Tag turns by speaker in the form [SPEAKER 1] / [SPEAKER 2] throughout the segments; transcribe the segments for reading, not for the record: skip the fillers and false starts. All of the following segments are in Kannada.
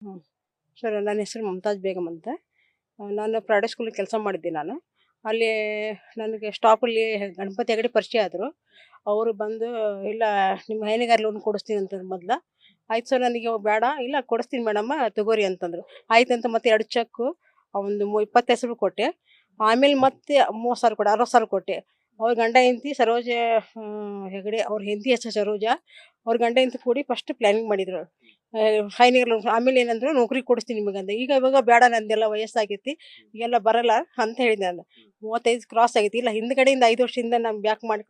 [SPEAKER 1] ಹ್ಞೂ ಸರ್, ನನ್ನ ಹೆಸರು ಮುಮ್ತಾಜ್ ಬೇಗಮ್ ಅಂತ. ನಾನು ಪ್ರೈವೇಟ್ ಸ್ಕೂಲಲ್ಲಿ ಕೆಲಸ ಮಾಡಿದ್ದೆ ನಾನು. ಅಲ್ಲಿ ನನಗೆ ಸ್ಟಾಫಲ್ಲಿ ಗಣಪತಿ ಹೆಗಡೆ ಪರಿಚಯ ಆದರು. ಅವರು ಬಂದು, "ಇಲ್ಲ, ನಿಮ್ಮ ಹೈನುಗಾರ ಲೋನ್ ಕೊಡಿಸ್ತೀನಿ" ಅಂತಂದ್ರು ಮೊದ್ಲು. ಆಯ್ತು ಸರ್, ನನಗೆ ಬೇಡ, "ಇಲ್ಲ ಕೊಡಿಸ್ತೀನಿ ಮೇಡಮ್ಮ, ತಗೋರಿ" ಅಂತಂದರು. ಆಯ್ತಂತ ಮತ್ತೆ 2 ಚೆಕ್ಕು, ಒಂದು 25,000 ಕೊಟ್ಟೆ. ಆಮೇಲೆ ಮತ್ತೆ 30,000 ಕೊಟ್ಟೆ, 60,000 ಕೊಟ್ಟೆ. ಅವ್ರ ಗಂಡ ಹೆಂಡತಿ ಸರೋಜ ಹೆಗಡೆ, ಅವ್ರ ಹೆಂಡತಿ ಹೆಸರು ಸರೋಜಾ. ಅವ್ರ ಗಂಡ ಹೆಂಡತಿ ಕೂಡಿ ಫಸ್ಟ್ ಪ್ಲ್ಯಾನಿಂಗ್ ಮಾಡಿದ್ರು. ಹೈನಿಯರ್ ಲೋನ್. ಆಮೇಲೆ ಏನಂದ್ರು, "ನೌಕರಿ ಕೊಡಿಸ್ತೀನಿ ನಿಮಗಂದೆ." ಇವಾಗ ಬೇಡ, ನಂದೆಲ್ಲ ವಯಸ್ಸಾಗೈತಿ, ಈಗೆಲ್ಲ ಬರಲ್ಲ ಅಂತ ಹೇಳಿದೆ ನಾನು. 35 ಕ್ರಾಸ್ ಆಗೈತಿ. "ಇಲ್ಲ, ಹಿಂದ್ಗಡೆಯಿಂದ 5 ವರ್ಷದಿಂದ ನಾನು ಬ್ಯಾಕ್ ಮಾಡಿ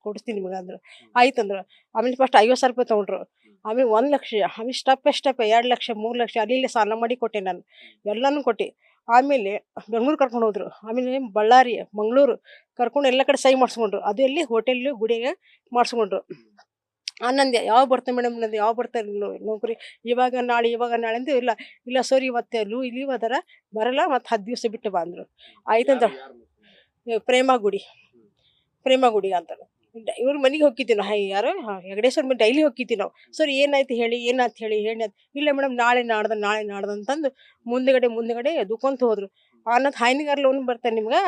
[SPEAKER 1] ಕೊಡಿಸ್ತೀನಿ ನಿಮಗಂದ್ರು." ಆಯ್ತಂದ್ರು. ಆಮೇಲೆ ಫಸ್ಟ್ 50,000 ತೊಗೊಂಡ್ರು. ಆಮೇಲೆ 1,00,000, ಆಮೇಲೆ ಸ್ಟೆಪ್ ಬೈ ಸ್ಟೆಪ್ 2,00,000, 3,00,000 ಅಲ್ಲಿ ಇಲ್ಲಿ ಸಾಲ ಮಾಡಿ ಕೊಟ್ಟೆ ನಾನು. ಎಲ್ಲಾನು ಕೊಟ್ಟೆ. ಆಮೇಲೆ ಬೆಂಗ್ಳೂರು ಕರ್ಕೊಂಡು ಹೋದ್ರು. ಆಮೇಲೆ ಬಳ್ಳಾರಿ, ಮಂಗಳೂರು ಕರ್ಕೊಂಡು ಎಲ್ಲ ಕಡೆ ಸಹಿ ಮಾಡಿಸ್ಕೊಂಡ್ರು. ಅದು ಎಲ್ಲಿ ಹೋಟೆಲ್ಲು, ಗುಡಿಗೆ ಮಾಡಿಸ್ಕೊಂಡ್ರು. ನಂದೆ, "ಯಾವಾಗ ಬರ್ತೆ ಮೇಡಮ್, ನಂದು ಯಾವಾಗ ಬರ್ತಾರೆ ನೌಕರಿ, ಇವಾಗ ನಾಳೆ, ಇವಾಗ ನಾಳೆ" ಅಂತ. "ಇಲ್ಲ ಇಲ್ಲ ಸರ್, ಇವತ್ತು ಲೀವ್ ಅದಾರ, ಬರಲ್ಲ, ಮತ್ತು 10 ದಿವಸ ಬಿಟ್ಟು ಬಾ" ಅಂದರು. ಆಯ್ತಂತ. ಪ್ರೇಮ ಗುಡಿ, ಪ್ರೇಮ ಗುಡಿ ಅಂತ. ಇವ್ರ ಮನೆಗೆ ಹೋಗಿದ್ವಿ ನಾವು. ಯಾರು ಹೆಗಡೇಶ್ವರ ಮನೆ ಡೈಲಿ ಹೋಗಿದ್ವಿ ನಾವು. "ಸರ್, ಏನಾಯ್ತು ಹೇಳಿ, ಏನಾಯ್ತು ಹೇಳಿ, ಏನಾಯ್ತು?" "ಇಲ್ಲ ಮೇಡಮ್, ನಾಳೆ ನಾಡ್ದು, ನಾಳೆ ನಾಡ್ದು" ಅಂತಂದು ಮುಂದ್ಗಡೆ ದುಕ್ಕೊಂತ ಹೋದ್ರು. ಆನಂತರ ಹೈನುಗಾರ ಲೋನ್ ಬರ್ತದೆ ನಿಮ್ಗೆ,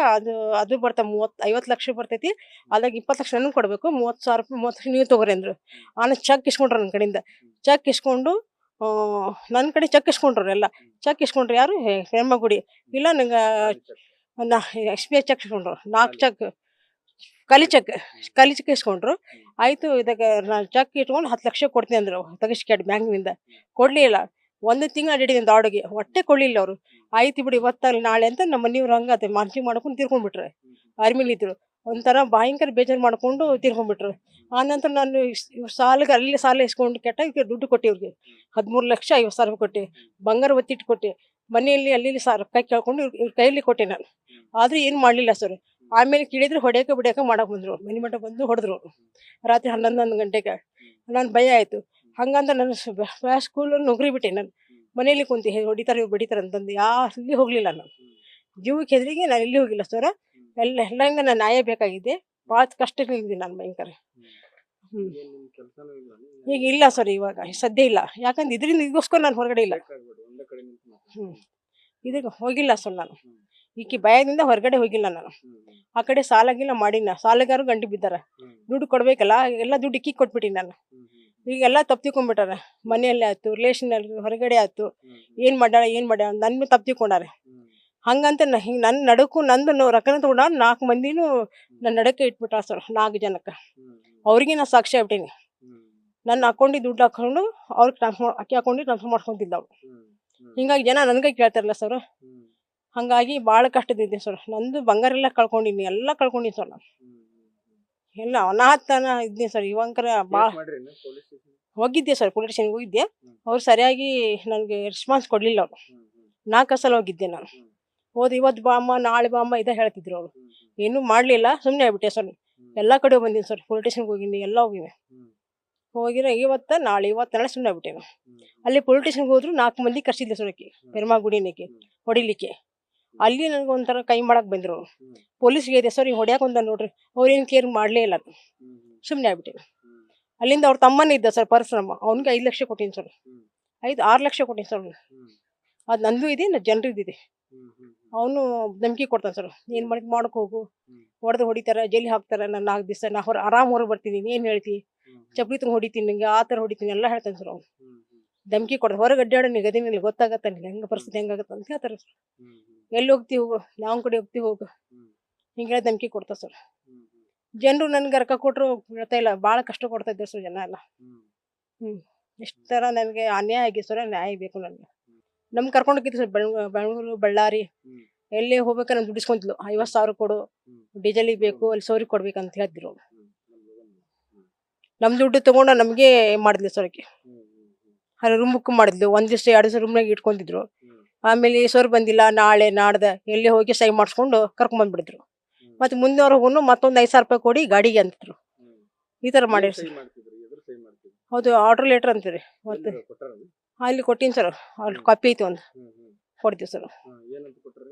[SPEAKER 1] ಅದು ಬರ್ತಾ 50 ಲಕ್ಷ ಬರ್ತೈತಿ. ಅದ್ರಾಗ 20 ಲಕ್ಷ ನನಗೆ ಕೊಡಬೇಕು, 30,000 ರೂಪಾಯಿ 30 ಲಕ್ಷ ನೀವು ತೊಗೊರಿ ಅಂದರು. ಆಮೇಲೆ ಚೆಕ್ ಇಸ್ಕೊಂಡ್ರು ನನ್ನ ಕಡೆಯಿಂದ. ಚೆಕ್ ಇಸ್ಕೊಂಡು ನನ್ನ ಕಡೆ ಚೆಕ್ ಇಸ್ಕೊಂಡ್ರು ಎಲ್ಲ. ಚೆಕ್ ಇಸ್ಕೊಂಡ್ರು ಯಾರು? ಪ್ರೇಮ ಗುಡಿ. ಇಲ್ಲ, ನಂಗೆ ನಾ SBI ಚೆಕ್ ಇಸ್ಕೊಂಡ್ರು, 4 ಚೆಕ್, ಖಾಲಿ ಚೆಕ್ ಇಸ್ಕೊಂಡ್ರು. ಆಯಿತು, ಇದಕ್ಕೆ ನಾನು ಚೆಕ್ ಇಟ್ಕೊಂಡು 10 ಲಕ್ಷ ಕೊಡ್ತೀನಿ ಅಂದರು, ತೆಗಿಸ್ಕ್ಯಾಡ್ ಬ್ಯಾಂಕ್ನಿಂದ. ಕೊಡಲಿಲ್ಲ. 1 ತಿಂಗಳು ಅಡ್ಡಿದ್ದೀನಿ ದಾಡಿಗೆ, ಒಟ್ಟೆ ಕೊಡಲಿಲ್ಲ ಅವರು. ಆಯ್ತು ಬಿಡು, ಇವತ್ತಲ್ಲ ನಾಳೆ ಅಂತ ನಮ್ಮ ಮನೆಯವ್ರು ಹಂಗೆ ಮಾನಸಿಕ ಮಾಡ್ಕೊಂಡು ತೀರ್ಕೊಂಡ್ಬಿಟ್ರೆ. ಆರ್ಮಿಲಿದ್ರು. ಒಂಥರ ಭಯಂಕರ ಬೇಜಾರು ಮಾಡ್ಕೊಂಡು ತೀರ್ಕೊಂಡ್ಬಿಟ್ರು. ಆನಂತರ ನಾನು ಸಾಲಿಗೆ ಅಲ್ಲಿ ಸಾಲ ಇಸ್ಕೊಂಡು ಕೆಟ್ಟಾಗ ದುಡ್ಡು ಕೊಟ್ಟೆ ಇವ್ರಿಗೆ. 13,50,000 ಕೊಟ್ಟೆ. ಬಂಗಾರ ಒತ್ತಿಟ್ಟು ಕೊಟ್ಟೆ. ಮನೆಯಲ್ಲಿ ಅಲ್ಲಿ ಇಲ್ಲಿ ರೊಕ್ಕ ಕೇಳ್ಕೊಂಡು ಇವ್ರ ಕೈಯಲ್ಲಿ ಕೊಟ್ಟೆ ನಾನು. ಆದರೂ ಏನು ಮಾಡಲಿಲ್ಲ ಸರ್. ಆಮೇಲೆ ಕೇಳಿದ್ರೆ ಹೊಡ್ಯಕ್ಕೆ ಮಾಡಕ್ಕೆ ಬಂದರು. ಮನೆ ಮಠ ಬಂದು ಹೊಡೆದ್ರು ರಾತ್ರಿ 11 ಗಂಟೆಗೆ. ನಾನು ಭಯ ಆಯಿತು. ಹಂಗಂತ ನಾನು ಸ್ಕೂಲಲ್ಲಿ ನೌಕರಿ ಬಿಟ್ಟೆ ನಾನು. ಮನೇಲಿ ಕುಂತೆ, ಹೊಡಿತಾರೆ ಇವ್ರು ಬಡಿತಾರೆ ಅಂತಂದು ಎಲ್ಲಿ ಹೋಗಲಿಲ್ಲ ನಾನು. ಜೀವಕ್ಕೆ ಹೆದರಿಗೆ ನಾನು ಎಲ್ಲಿ ಹೋಗಿಲ್ಲ ಸರ. ಎಲ್ಲಂಗ ನಾನು ನ್ಯಾಯ ಬೇಕಾಗಿದ್ದೆ. ಭಾಳ ಕಷ್ಟಗಳಿದ್ದೆ ನಾನು ಭಯಂಕರ. ಹ್ಞೂ ಈಗ ಇಲ್ಲ ಸರ್, ಇವಾಗ ಸದ್ಯ ಇಲ್ಲ. ಯಾಕಂದ್ರೆ ಇದಕ್ಕೋಸ್ಕರ ನಾನು ಹೊರಗಡೆ ಇಲ್ಲ. ಹ್ಞೂ ಇದಕ್ಕೆ ಹೋಗಿಲ್ಲ ಸರ್ ನಾನು. ಈಕಿ ಭಯದಿಂದ ಹೊರಗಡೆ ಹೋಗಿಲ್ಲ ನಾನು. ಆ ಕಡೆ ಸಾಲಾಗಿಲ್ಲ ಮಾಡಿನ, ಸಾಲಗಾರರು ಗಂಟು ಬಿದ್ದಾರ. ದುಡ್ಡು ಕೊಡಬೇಕಲ್ಲ, ಎಲ್ಲ ದುಡ್ಡು ಇಕ್ಕಿಗೆ ಕೊಟ್ಬಿಟ್ಟಿನಿ ನಾನು. ಈಗೆಲ್ಲ ತಪ್ಪು ತಿಳ್ಕೊಂಡ್ಬಿಟ್ಟಾರೆ. ಮನೆಯಲ್ಲಿ ಆಯ್ತು, ರಿಲೇಷನಲ್ಲಿ, ಹೊರಗಡೆ ಆಯ್ತು. ಏನು ಮಾಡ್ಯಾಳ ನನ್ನ ಮೇಲೆ ತಪ್ಪು ತಿಳ್ಕೊಂಡಾರೆ. ಹಂಗಂತ ಹಿಂಗೆ ನನ್ನ ನಡಕ್ಕೂ ನಂದು ರೊಕ್ಕನ ತೊಗೊಂಡ 4 ಮಂದಿನೂ ನನ್ನ ನಡಕ್ಕೆ ಇಟ್ಬಿಟ್ಟ ಸರ್, 4 ಜನಕ್ಕೆ. ಅವ್ರಿಗೆ ನಾನು ಸಾಕ್ಷಿ ಆಗ್ಬಿಟ್ಟೀನಿ. ನನ್ನ ಅಕೌಂಟಿಗೆ ದುಡ್ಡು ಹಾಕೊಂಡು ಅವ್ರಿಗೆ ಅಕ್ಕಿ ಅಕೌಂಟಿಗೆ ಟ್ರಾನ್ಸ್ಫರ್ ಮಾಡ್ಕೊತಿದ್ದವು. ಹಿಂಗಾಗಿ ಜನ ನನಗೆ ಕೇಳ್ತಾರಲ್ಲ ಸರ್. ಹಾಗಾಗಿ ಭಾಳ ಕಷ್ಟದಿದ್ದೆ ಸರ್. ನಂದು ಬಂಗಾರ ಎಲ್ಲ ಕಳ್ಕೊಂಡಿನಿ, ಎಲ್ಲ ಕಳ್ಕೊಂಡಿನಿ ಸರ್ ನಾನು. ಎಲ್ಲ ಅನಾಥನ ಇದ್ದೀನಿ ಸರ್. ಇವಂಕರ ಭಾಳ ಹೋಗಿದ್ದೆ ಸರ್, ಪೊಲೀಸ್ ಸ್ಟೇಷನ್ಗೆ ಹೋಗಿದ್ದೆ. ಅವ್ರು ಸರಿಯಾಗಿ ನನಗೆ ರೆಸ್ಪಾನ್ಸ್ ಕೊಡಲಿಲ್ಲ ಅವರು. 4 ಸಲ ಹೋಗಿದ್ದೆ ನಾನು. ಹೋದ ಇವತ್ತು ಬಾ ಅಮ್ಮ, ನಾಳೆ ಬಾ ಅಮ್ಮ ಇದೇ ಹೇಳ್ತಿದ್ರು ಅವರು. ಏನೂ ಮಾಡಲಿಲ್ಲ, ಸುಮ್ಮನೆ ಆಗ್ಬಿಟ್ಟೆ ಸರ್. ಎಲ್ಲ ಕಡೆ ಬಂದೀನಿ ಸರ್, ಪೊಲೀಸ್ ಸ್ಟೇಷನ್ಗೆ ಹೋಗಿನಿ, ಎಲ್ಲ ಹೋಗಿವೆ. ಇವತ್ತು ನಾಳೆ ಸುಮ್ಮನೆ ಆಗ್ಬಿಟ್ಟೆ ನಾನು. ಅಲ್ಲಿ ಪೊಲೀಸ್ ಸ್ಟೇಷನ್ಗೆ ಹೋದ್ರು 4 ಮಂದಿ ಕರ್ಸಿದ್ದೆ ಸರ್ ಆಕಿ, ಪೆರ್ಮಾ ಗುಡಿನಕ್ಕೆ ಹೊಡಿಲಿಕ್ಕೆ. ಅಲ್ಲಿ ನನಗೆ ಒಂಥರ ಕೈ ಮಾಡಕ್ಕೆ ಬಂದರು ಅವರು. ಪೊಲೀಸ್ಗೆ ಇದೆ ಸರ್, ಹಿಂಗೆ ಹೊಡ್ಯಾಕೆ ಬಂದ ನೋಡ್ರಿ. ಅವ್ರೇನು ಕೇರ್ ಮಾಡಲೇ ಇಲ್ಲ. ಸುಮ್ಮನೆ ಆಗ್ಬಿಟ್ಟೆ. ಅಲ್ಲಿಂದ ಅವ್ರ ತಮ್ಮನೇ ಇದ್ದ ಸರ್, ಪರಶುರಾಮ. ಅವ್ನಿಗೆ 5 ಲಕ್ಷ ಕೊಟ್ಟೀನಿ ಸರ್. 6 ಲಕ್ಷ ಕೊಟ್ಟೀನಿ ಸರ್. ಅದು ನಂದು ಇದೆ, ಜನರಿದ್ದಿದೆ. ಅವನು ಧಮಕಿ ಕೊಡ್ತಾನೆ ಸರ್, ಏನು ಮಾಡಕ್ಕೆ ಹೋಗು, ಹೊಡಿತಾರೆ, ಜೈಲಿಗೆ ಹಾಕ್ತಾರೆ, ನಾನು 4 ದಿವಸ ನಾ ಆರಾಮ್ ಹೊರಗೆ ಬರ್ತೀನಿ, ಏನು ಹೇಳ್ತಿ, ಚಪ್ಪಲಿ ತುಂಬ ಹೊಡಿತೀನಿ, ನಿಂಗೆ ಆ ಥರ ಹೊಡಿತೀನಿ ಎಲ್ಲ ಹೇಳ್ತಾನೆ ಸರ್ ಅವ್ನು. ಧಮಕಿ ಕೊಡ್ತಾರೆ. ಹೊರಗೆ ಅಡ್ಡಾಡೋ ಗದಿನಲ್ಲಿ ಗೊತ್ತಾಗತ್ತೆ ನಿನಗೆ ಹೆಂಗೆ ಪರಿಸ್ಥಿತಿ ಹೆಂಗಾಗತ್ತೆ ಅಂತ ಹೇಳ್ತಾರೆ ಸರ್. ಎಲ್ಲಿ ಹೋಗ್ತಿ ಹೋಗು, ಯಾವ ಕಡೆ ಹೋಗ್ತಿ ಹೋಗು, ಹಿಂಗೆ ಧಮಕಿ ಕೊಡ್ತಾರೆ ಸರ್. ಜನರು ನನಗೆ ರೊಕ್ಕ ಕೊಟ್ಟರು ಬಿಡ್ತಾ ಇಲ್ಲ, ಭಾಳ ಕಷ್ಟ ಕೊಡ್ತಾ ಇದ್ದಾರೆ ಸರ್ ಜನ ಎಲ್ಲ. ಇಷ್ಟು ಥರ ನನಗೆ ಅನ್ಯಾಯ ಆಗಿದೆ ಸರ್. ನ್ಯಾಯ ಬೇಕು ನನಗೆ. ನಮ್ಗೆ ಕರ್ಕೊಂಡು ಹೋಗಿದ್ದು ಸರ್ ಬೆಂಗಳೂರು, ಬಳ್ಳಾರಿ, ಎಲ್ಲೇ ಹೋಗ್ಬೇಕಾದ್ರೆ ನಾನು ದುಡಿಸ್ಕೊಂತಿದ್ಲು. 50,000 ಕೊಡು, ಡೀಸೆಲಿಗೆ ಬೇಕು, ಅಲ್ಲಿ ಸೌರಿಗೆ ಕೊಡ್ಬೇಕಂತ ಹೇಳ್ತಿದ್ರು ಅವ್ರು. ನಮ್ಮ ದುಡ್ಡು ತೊಗೊಂಡು ನಮಗೆ ಮಾಡಿದ್ಲು ಸರ್ ಆಕೆ. ಅಲ್ಲಿ ರೂಮ್ ಬುಕ್ ಮಾಡಿದ್ಲು. 1 ದಿವಸ 2 ದಿವಸ ರೂಮ್ನಾಗ ಇಟ್ಕೊಂಡಿದ್ರು. ಆಮೇಲೆ ಸರ್ ಬಂದಿಲ್ಲ, ನಾಳೆ ನಾಡ್ದೆ ಎಲ್ಲೇ ಹೋಗಿ ಸಹಿ ಮಾಡಿಸ್ಕೊಂಡು ಕರ್ಕೊಂಡ್ಬಂದ್ಬಿಡಿದ್ರು. ಮತ್ತು ಮುಂದಿನವ್ರು ಹೋಗೋನು ಮತ್ತೊಂದು 5,000 ರೂಪಾಯಿ ಕೊಡಿ ಗಾಡಿಗೆ ಅಂತಿದ್ರು. ಈ ಥರ ಮಾಡಿರಿ ಸರ್. ಹೌದು, ಆರ್ಡರ್ ಲೆಟ್ರ್ ಅಂತೀರಿ. ಮತ್ತು ಅಲ್ಲಿ ಕೊಟ್ಟೀನಿ ಸರ್, ಅಲ್ಲಿ ಕಾಪಿ ಐತಿ ಒಂದು, ಕೊಡ್ತೀವಿ ಸರ್.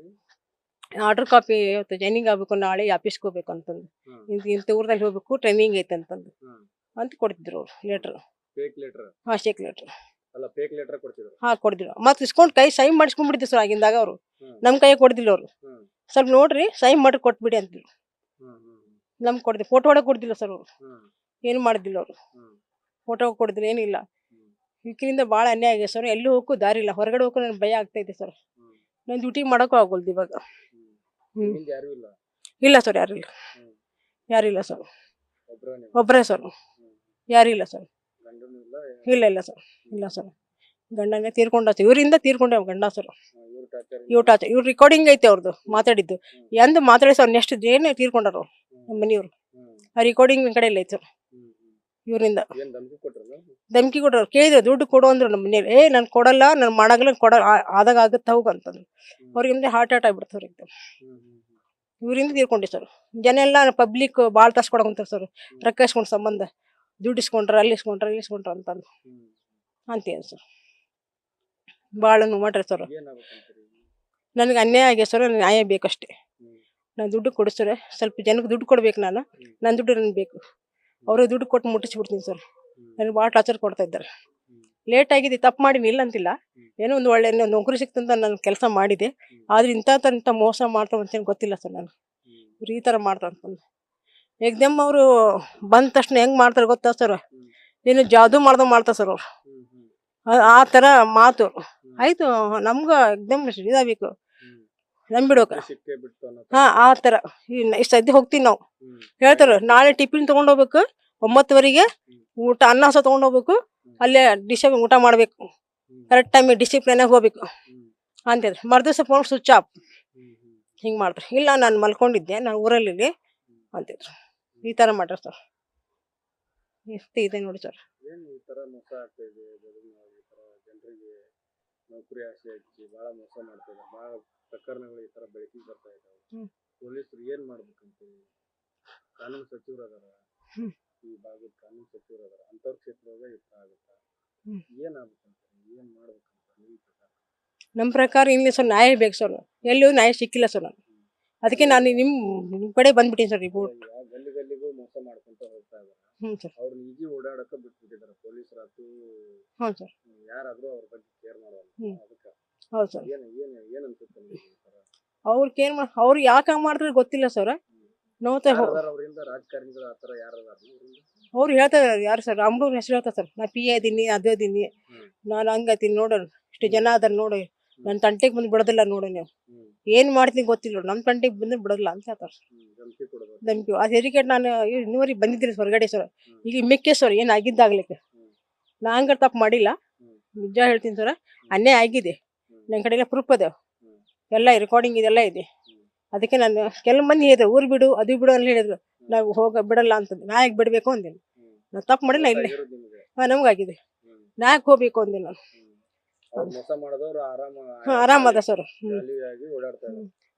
[SPEAKER 1] ಆರ್ಡರ್ ಕಾಪಿ ಇವತ್ತು ಜಾಯ್ನಿಂಗ್ ಆಗಬೇಕು, ನಾಳೆ ಆಫೀಸ್ಗೆ ಹೋಗ್ಬೇಕು ಅಂತಂದು, ಇಂಥ ಊರಲ್ಲಿ ಹೋಗ್ಬೇಕು, ಟ್ರೈನಿಂಗ್ ಐತೆ ಅಂತಂದು ಅಂತ ಕೊಡ್ತಿದ್ರು ಅವ್ರು ಲೆಟ್ರ್. ಹಾಂ, ಶೇಕ್ ಲೆಟ್ರ್.
[SPEAKER 2] ಅಲ್ಲ ಫೇಕ್ ಲೆಟರ್ ಕೊಡ್ತಿದ್ರು.
[SPEAKER 1] ಕೊಡ್ದಿಲ್ಲ ಮತ್ತೆ ಇಸ್ಕೊಂಡು ಕೈ ಸೈನ್ ಮಾಡಿಸ್ಕೊಂಡ್ಬಿಟ್ಟಿದ್ರು ಸರ್ ಆಗಿಂದಾಗ ಅವರು ನಮ್ಮ ಕೈ ಕೊಡ್ದಿಲ್ಲ ಅವರು ಸ್ವಲ್ಪ ನೋಡ್ರಿ ಸೈನ್ ಮಾಡಿ ಕೊಟ್ಬಿಡಿ ಅಂತಿದ್ರು ನಮ್ಗೆ ಕೊಡ್ದಿ ಫೋಟೋ ಹೊಡಕ್ ಕೊಡ್ದಿಲ್ಲ ಸರ್ ಅವರು ಏನು ಮಾಡಿದ್ದಿಲ್ಲ ಅವರು ಫೋಟೋ ಕೊಡ್ದಿಲ್ಲ ಏನಿಲ್ಲ ಇದರಿಂದ ಭಾಳ ಅನ್ಯಾಯ ಆಗಿದೆ ಸರ್ ಎಲ್ಲೂ ಹೋಗಕ್ಕೂ ದಾರಿ ಇಲ್ಲ ಹೊರಗಡೆ ಹೋಗಕ್ಕೂ ನನಗೆ ಭಯ ಆಗ್ತೈತೆ ಸರ್ ನಾನು ಡ್ಯೂಟಿ ಮಾಡೋಕ್ಕೂ ಆಗೋಲ್ದು ಇವಾಗ
[SPEAKER 2] ಯಾರು ಇಲ್ಲ.
[SPEAKER 1] ಇಲ್ಲ ಸರ್ ಯಾರಿಲ್ಲ ಸರ್ ಒಬ್ಬರೇ ಸರ್ ಯಾರಿಲ್ಲ ಸರ್
[SPEAKER 2] ಗಂಡನೂ ಇಲ್ಲ.
[SPEAKER 1] ಇಲ್ಲ ಸರ್ ಇಲ್ಲ ಸರ್ ಗಂಡನೇ ತೀರ್ಕೊಂಡ ಸರ್ ಇವರಿಂದ ತೀರ್ಕೊಂಡೆ ಗಂಡ ಸರ್
[SPEAKER 2] ಇವ್ರು ಟಾರ್ಚರ್.
[SPEAKER 1] ಇವ್ರು ರಿಕಾರ್ಡಿಂಗ್ ಐತೆ ಅವ್ರದ್ದು ಮಾತಾಡಿದ್ದು ಎಂದು ಮಾತಾಡಿ ಸರ್ ನೆಕ್ಸ್ಟ್ ಏನೇ ತೀರ್ಕೊಂಡರು ನಮ್ಮ ಮನೆಯವರು ಆ ರಿಕಾರ್ಡಿಂಗ್ ಕಡೆ ಇಲ್ಲ ಐತೆ ಸರ್ ಇವರಿಂದ
[SPEAKER 2] ಏನ್ ಧಮಕಿ ಕೊಟ್ರಲ್ಲ?
[SPEAKER 1] ಧಮಕಿ ಕೊಟ್ಟರು ಕೇಳಿದ್ರು ದುಡ್ಡು ಕೊಡು ಅಂದ್ರು ನಮ್ಮ ಮನೇಲಿ ನಾನು ಕೊಡಲ್ಲ ನಾನು ಮಾಡಾಗಲ್ಲ ಆದಾಗ ಆಗುತ್ತೆ ಹೋಗು ಅಂತಂದ್ರು ಅವ್ರಿಗೆ ಹಾರ್ಟ್ ಆಗ್ಬಿಡ್ತು ಅವ್ರಿಗೆ ಇವರಿಂದ ತೀರ್ಕೊಂಡೆ ಸರ್ ಜನ ಎಲ್ಲ ಪಬ್ಲಿಕ್ ಭಾಳ ತರ್ಸ್ಕೊಡಕಂತಾರೆ ಸರ್ ರೊಕ್ಕ ಇಸ್ಕೊಂಡು ಸಂಬಂಧ ದುಡ್ಡು ಇಸ್ಕೊಂಡ್ರೆ ಅಲ್ಲಿ ಇಸ್ಕೊಂಡ್ರೆ ಅಂತಂದು ಅಂತೀವಿ ಸರ್ ಭಾಳ ಮಾಡ್ರಿ ಸರ್ ನನಗೆ ಅನ್ಯಾಯ ಆಗಿದೆ ಸರ್ ನನಗೆ ನ್ಯಾಯ ಬೇಕಷ್ಟೇ ನಾನು ದುಡ್ಡು ಕೊಡಿಸ್ರೆ ಸ್ವಲ್ಪ ಜನಕ್ಕೆ ದುಡ್ಡು ಕೊಡ್ಬೇಕು ನನ್ನ ದುಡ್ಡು ನನಗೆ ಬೇಕು ಅವ್ರಿಗೆ ದುಡ್ಡು ಕೊಟ್ಟು ಮುಟ್ಟಿಸ್ಬಿಡ್ತೀನಿ ಸರ್ ನನಗೆ ಭಾಳ ಟಾರ್ಚರ್ ಕೊಡ್ತಾ ಇದ್ದಾರೆ ಲೇಟ್ ಆಗಿದೆ ತಪ್ಪು ಮಾಡೀನಿ ಇಲ್ಲ ಅಂತಿಲ್ಲ ಏನೋ ಒಂದು ಒಳ್ಳೆ ನೌಕರಿ ಸಿಕ್ತಂತ ನಾನು ಕೆಲಸ ಮಾಡಿದೆ ಆದ್ರೆ ಇಂಥ ಮೋಸ ಮಾಡ್ತಾರೆ ಅಂತೇನು ಗೊತ್ತಿಲ್ಲ ಸರ್ ನಾನು ಇವ್ರು ಈ ಥರ ಮಾಡ್ತಾರೆ ಅಂತಂದು ಎಕ್ದಮ್ ಅವರು ಬಂದ ತಕ್ಷಣ ಹೆಂಗೆ ಮಾಡ್ತಾರೆ ಗೊತ್ತಾ ಸರ್ ಏನು ಜಾದೂ ಮಾಡ್ತಾರೆ ಸರ್ ಅವ್ರು ಆ ಥರ ಮಾತು ಆಯಿತು ನಮ್ಗೆ ಎಕ್ದಮ್ ಇದಾಗಬೇಕು ನಂಬಿಡೋಕೆ ಆ ಥರ ಈ ಸದ್ಯ ಹೋಗ್ತೀವಿ ನಾವು ಹೇಳ್ತಾರೆ ನಾಳೆ ಟಿಫಿನ್ ತೊಗೊಂಡೋಗ್ಬೇಕು 9:00 ಊಟ ಅನ್ನ ಸಹ ತೊಗೊಂಡೋಗ್ಬೇಕು ಅಲ್ಲೇ ಊಟ ಮಾಡಬೇಕು ಕರೆಕ್ಟ್ ಟೈಮಿಗೆ ಡಿಸಿಪ್ಲಿನಾಗ ಹೋಗ್ಬೇಕು ಅಂತಿದ್ರು ಮರ್ದಿವ್ಸ ಫೋನ್ ಸ್ವಿಚ್ ಆಫ್ ಹಿಂಗೆ ಮಾಡ್ತಾರೆ ಇಲ್ಲ ನಾನು ಮಲ್ಕೊಂಡಿದ್ದೆ ನಾನು ಊರಲ್ಲಿ ಅಂತಿದ್ರು ಈ ಥರ ಮಾಡ್ರಿ ಸರ್ ಎಷ್ಟು ಇದೆ ನೋಡಿ ಸರ್
[SPEAKER 2] ಈ ತರ ಮೋಸ ಆಗ್ತಾ ಇದೆ ಜನರಿಗೆ ನೌಕರಿ ಆಸೆ ಹಚ್ಚಿ ಬಹಳ ಮೋಸ ಮಾಡ್ತಾ ಇದ್ದಾರೆ. ಬಹಳ ಪ್ರಕರಣಗಳು ಈ ತರ ಬೆಳಕಿಗೆ ಬರ್ತಾ ಇದ್ದಾವೆ. ಪೊಲೀಸರು ಏನ್ ಮಾಡ್ಬೇಕಂತೀವಿ? ಕಾನೂನು ಸಚಿವರು ಅದಾರ, ಈ ಭಾಗದ ಕಾನೂನು ಸಚಿವರು ಅದಾರ, ಅಂತವ್ರ ಕ್ಷೇತ್ರದಾಗ ಇಷ್ಟ ಆಗುತ್ತಾ? ಏನ್ ಆಗ್ಬೇಕಂತೀವಿ? ಏನ್ ಮಾಡ್ಬೇಕಂತ ನಿಮ್ಮ ಪ್ರಕಾರ?
[SPEAKER 1] ನಮ್ಮ ಪ್ರಕಾರ ಇಲ್ಲಿ ಸರ್ ನ್ಯಾಯ ಬೇಕು ಸರ್ ಎಲ್ಲಿಯೂ ನ್ಯಾಯ ಸಿಕ್ಕಿಲ್ಲ ಸರ್ ನಾನು ಅದಕ್ಕೆ ನಾನು ನಿಮ್ಮ ಕಡೆ ಬಂದ್ಬಿಟ್ಟಿನಿ ಸರ್ ರಿಪೋರ್ಟ್
[SPEAKER 2] ಗಲ್ಲಿಗೂ ಮೋಸ ಮಾಡ್ಕೊಂತ ಹೋಗ್ತಾ ಇದಾರೆ.
[SPEAKER 1] ಸರ್
[SPEAKER 2] ಅವ್ರು ನಿಜಿ ಓಡಾಡಕ ಬಿಟ್ಬಿಟ್ಟಿದ್ದಾರೆ ಪೊಲೀಸರಾತು
[SPEAKER 1] ಸರ್
[SPEAKER 2] ಯಾರಾದ್ರೂ ಅವ್ರ ಬಗ್ಗೆ ಕೇರ್ ಮಾಡೋಲ್ಲ. ಅದಕ್ಕೆ
[SPEAKER 1] ಹೌದು ಸರ್
[SPEAKER 2] ಏನ್ ಅನ್ಸುತ್ತೆ ನಿಮ್ಗೆ?
[SPEAKER 1] ಅವ್ರು ಕೇರ್ ಅವ್ರು ಯಾಕೆ ಮಾಡ್ತಾರೆ ಗೊತ್ತಿಲ್ಲ ಸರ್ ನೋಡ್ತಾ
[SPEAKER 2] ಅವರಿಂದ ರಾಜಕಾರಣಿಗಳು ಆತರ ಯಾರದಾರ
[SPEAKER 1] ಅವ್ರು ಹೇಳ್ತಾರೆ ಯಾರು ಸರ್ ಅಮ್ರೂರ್ ಹೆಸರು ಹೇಳ್ತಾರೆ ಸರ್ ನಾ ಪಿ ಇದೀನಿ ಅದೇ ಇದೀನಿ ನಾನು ಹಂಗತೀನಿ ನೋಡೋಣ ಇಷ್ಟು ಜನ ಅದಾರ ನೋಡಿ ನನ್ನ ತಂಟೆಗೆ ಬಂದು ಬಿಡೋದಿಲ್ಲ ನೋಡಿ ನೀವು ಏನ್ ಮಾಡ್ತೀನಿ ಗೊತ್ತಿಲ್ಲ ನಮ್ಮ ತಂಟೆಗೆ ಬಂದು ಬಿಡೋದಿಲ್ಲ ಅಂತ ಹೇಳ್ತಾರೆ ಧಮಕಿ ಅದು ಹೆರಿಕೆಟ್ ನಾನು ಇನ್ನೂವರೆಗೆ ಬಂದಿದ್ದೀನಿ ಹೊರಗಡೆ ಸರ್ ಈಗ ಮಿಕ್ಕೆ ಸರ್ ಏನು ಆಗಿದ್ದಾಗ್ಲಿಕ್ಕೆ ನಾ ಹಂಗಾರೆ ತಪ್ಪು ಮಾಡಿಲ್ಲ ನಿಜ ಹೇಳ್ತೀನಿ ಸರ್ ಅನ್ಯಾಯ ಆಗಿದೆ ನನ್ನ ಕಡೆ ಎಲ್ಲ ಪ್ರೂಫ್ ಅದಾವ ಎಲ್ಲ ರೆಕಾರ್ಡಿಂಗ್ ಇದೆಲ್ಲ ಇದೆ ಅದಕ್ಕೆ ನಾನು ಕೆಲವು ಮಂದಿ ಹೇಳಿದ್ರು ಊರು ಬಿಡು ಅದು ಬಿಡು ಅಂತ ಹೇಳಿದ್ರು ನಾವು ಬಿಡಲ್ಲ ಅಂತಂದು ನಾ ಯಾಕೆ ಬಿಡಬೇಕು ಅಂದೇನು ನಾನು ತಪ್ಪು ಮಾಡಿಲ್ಲ ಇಲ್ಲೇ ನಮಗಾಗಿದೆ ನಾ ಯಾಕೆ ಹೋಗ್ಬೇಕು ಅಂದೆ ನಾನು ಆರಾಮದ ಸರ್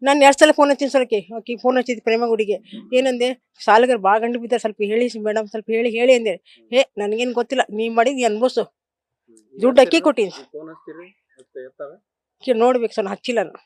[SPEAKER 1] ನಾನು 2 ಸಲ ಫೋನ್ ಹಚ್ತೀನಿ ಸರ್ ಆಕಿ ಫೋನ್ ಹಚ್ಚಿದ್ದು ಪ್ರೇಮಗುಡಿಗೆ ಏನಂದೆ ಸಾಲಗಾರ ಭಾಳ ಗಂಡು ಬಿದ್ದಾರೆ ಸ್ವಲ್ಪ ಹೇಳಿ ಮೇಡಮ್ ಸ್ವಲ್ಪ ಹೇಳಿ ಅಂದೆ ನನಗೇನು ಗೊತ್ತಿಲ್ಲ ನೀ ಮಾಡಿದ್ ಅನ್ಬೋಸು ದುಡ್ಡು ಅಕ್ಕಿ ಕೊಟ್ಟಿನಿ ನೋಡ್ಬೇಕು ಸರ್ ಹಚ್ಚಿಲ್ಲ ನಾನು